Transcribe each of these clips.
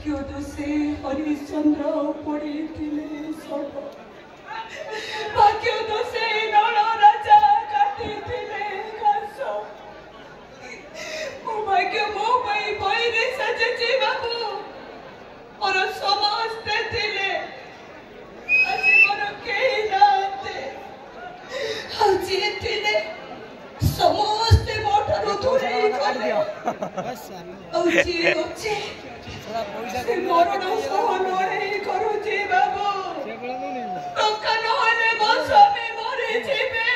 भाग्य दोषे हरिश्चंद्र पड़ी भाग्य दोषे नल राजा काटी घास मो भाग्य मो बही सजे बाबू मोर समस्ते थिले आज मोर केही नाते आज थिले समस्ते मोठरो दूरी गले औची औची से मरण सह लड़ाई करुची बाबू टंका नहले मो स्वामी मरी जीवे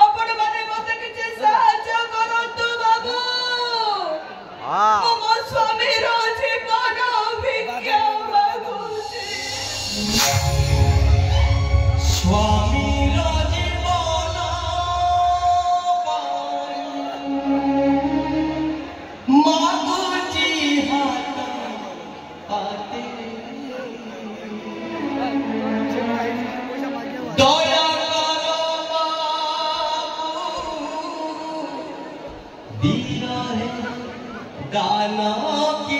आपण माने मते किछ साहाय्य करंतु बाबू मो स्वामी रो जीवन भिक्षा मागुची स्वामी रो जीवन मागुची हाथ पाते दया करो बाबू दिया है दाना की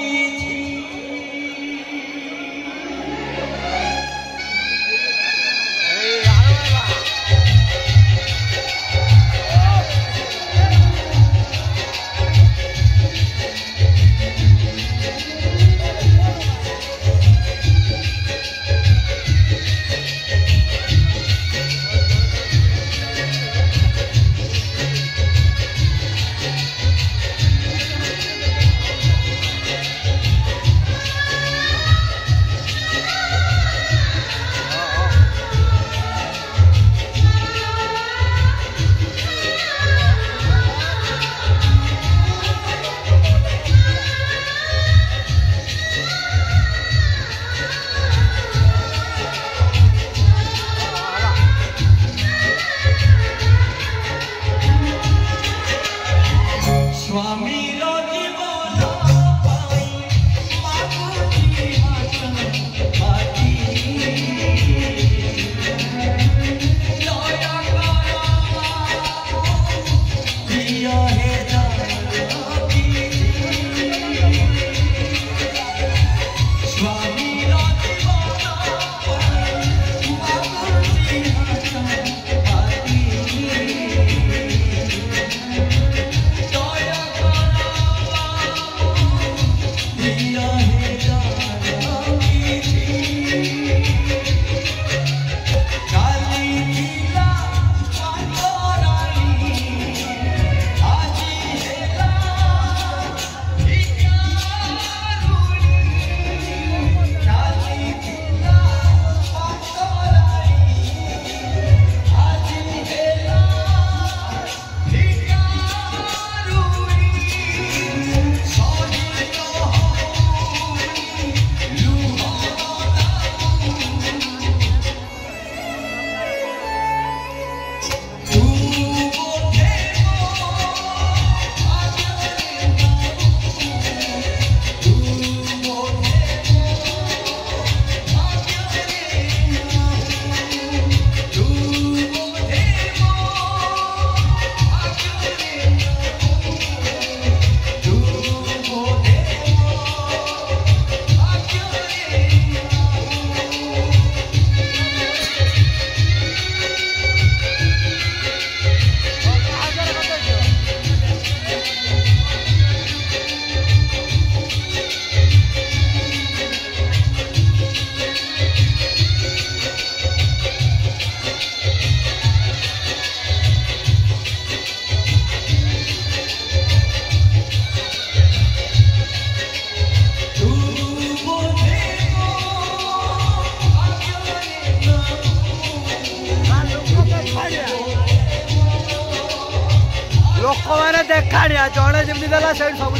लोक मैंने देखा जड़े जमी देला से सब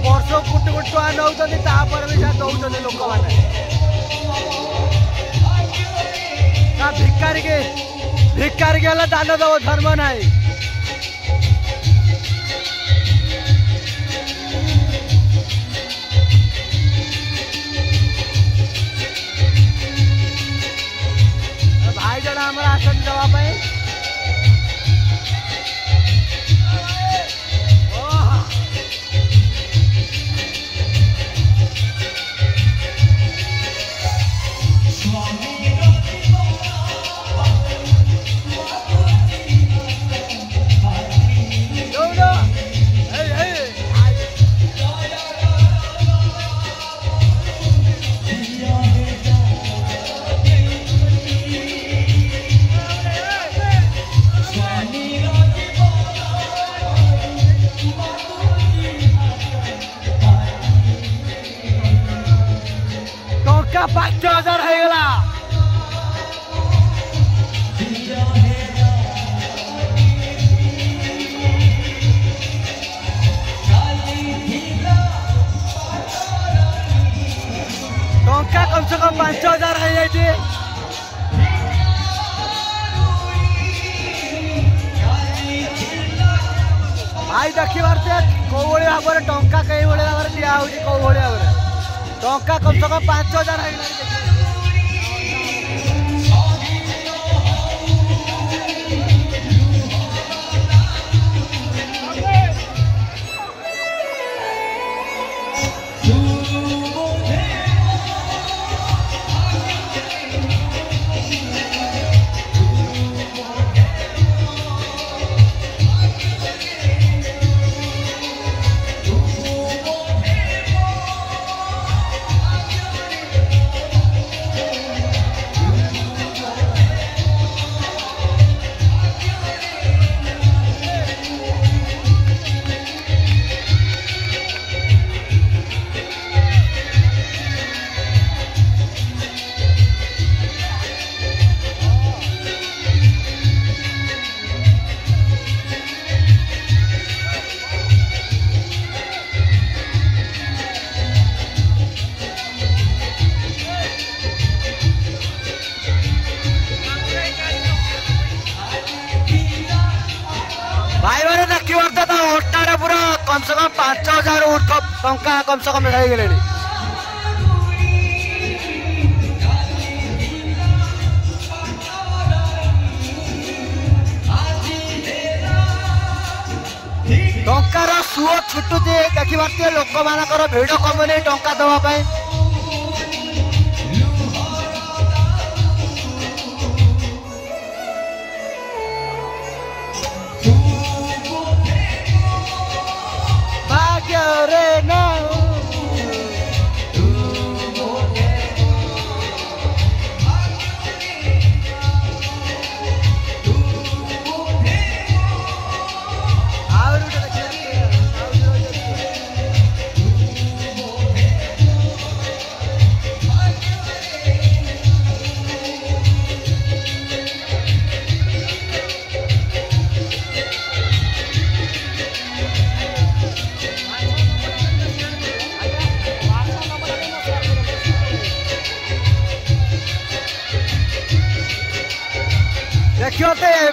वर्ष कोटी कोटी टका नौ भी दौरान लोक मैंने भिकारी के दान दब धर्म नाई भाई जरा हमारा आसन दवाई ଟଙ୍କା 5000 ହେଇଗଲା। ଟଙ୍କା କମ ସେ କମ 5000 ହେଇଯାଇଛି। ଭାଇ ଦେଖିପାରୁଛେ କୋଉଭଳି ଭାବରେ ଟଙ୍କା କେଇଭଳି ଭାବରେ ଦିଆ ହଉଛି, କୋଉଭଳି ଭାବରେ ଟଙ୍କା କମ ସେ କମ 5000 ହେଇଗଲାଣି। कम से कम 5000 ऊर्ध्व टंका कम से कम हो गले। टंकार सुओ छुटुचे देखिए लोक मानकर भिड़ कमुनी टंका दवाई।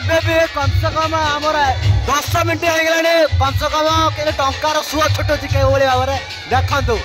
देखिए कम से कम आम 10 मिनट हो गलानी कम से कम टंकार सुओ छुटुची कई भाव में देखु।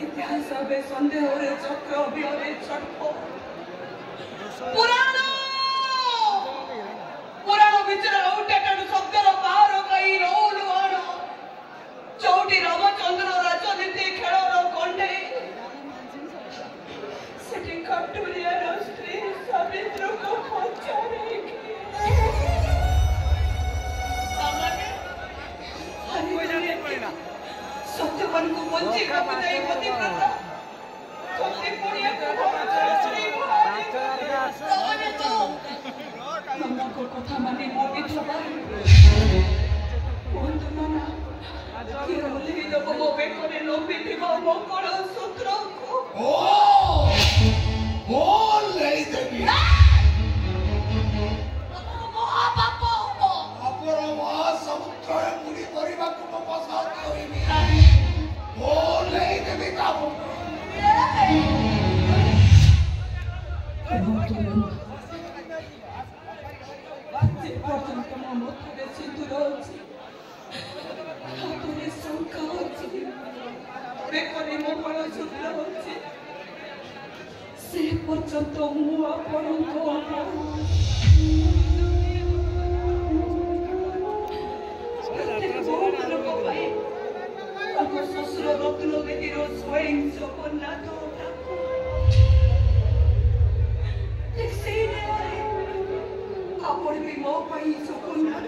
इतिहास में संदेह रे चक्र अभियाने छटको पुराण बिचरा उठेटन शब्दर बाहर कई रोल आण चौटी रामचंद्र राजनीति खेलर कंडे सेठी कटुरिया स्त्री सावित्री को पचारे सत्यवन को बंची का पिताई पतिव्रता सत्य पुण्य को मम्मा को कथा माने मोगी थबा बंधु नाना कि रोले दबो मो बेकरे लोंबी दिबा मंगल सूत्र को ओ बोल नहीं देबी महापाप अपर महासमुद्र मुनि परिवा को पसाद करिनी बोल नहीं देबी काम पर्यंत मो मथरे सिंदूर अछि हाथरे शंख अछि बेकरे मंगल सूत्र अछि से पर्यंत मु आपनको শ্বশুর রত্ন বেদির স্বয়ং জগন্নাথ আপন বি মো পাই জগন্নাথ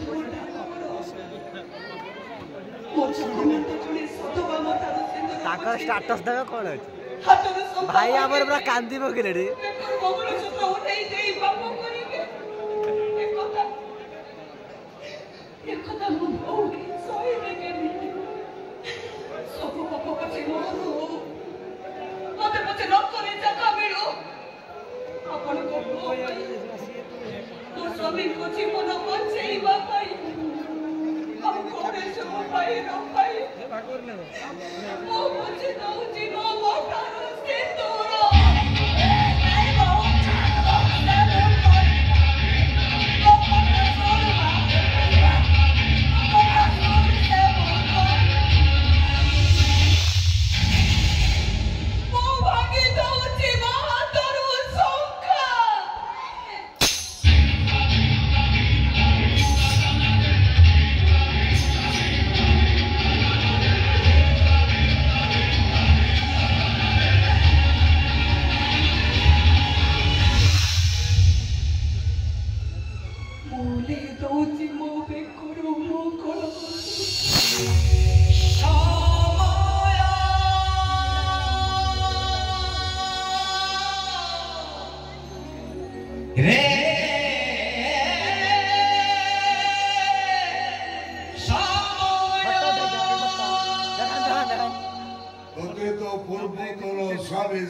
মো জগন্নাথ জুড়ে সতবা মাতার সিন্ধু ତାଙ୍କର ଷ୍ଟାଟସ୍ ଦେବେ କ'ଣ ଅଛି ହାତର ଭାଇ ଆମର ପୁରା କାନ୍ଦି ପକେଇଲେଣି ମଙ୍ଗଳସୂତ୍ର ଉଠେଇ ଦେଇ ବାପ କରିବେ একথা মো ভৌকি সহিবে কেମିତି ସବୁ ପାପ ପଛେ ମରୁ ମତେ ପଛେ ନକରେ ଜାଗା ମିଳୁ ଆପଣଙ୍କ ମୋ ସ୍ୱାମୀଙ୍କ ଜୀବନ ବଞ୍ଚେଇବା ପାଇଁ ଆଉ କୋଟେଶ୍ୱର ଭାଇର ପାଇଁ ମୁଁ ବୁଝି ଦଉଛି ମୋ ମୋଟାର ସିନ୍ଦୁର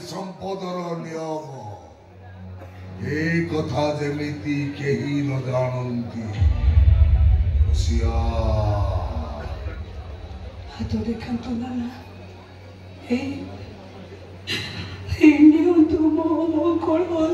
संपदर नियम ये कथा जेमिति केही न जानन्ति हाथ देखंतु नाना ए नियंतु मो मंगल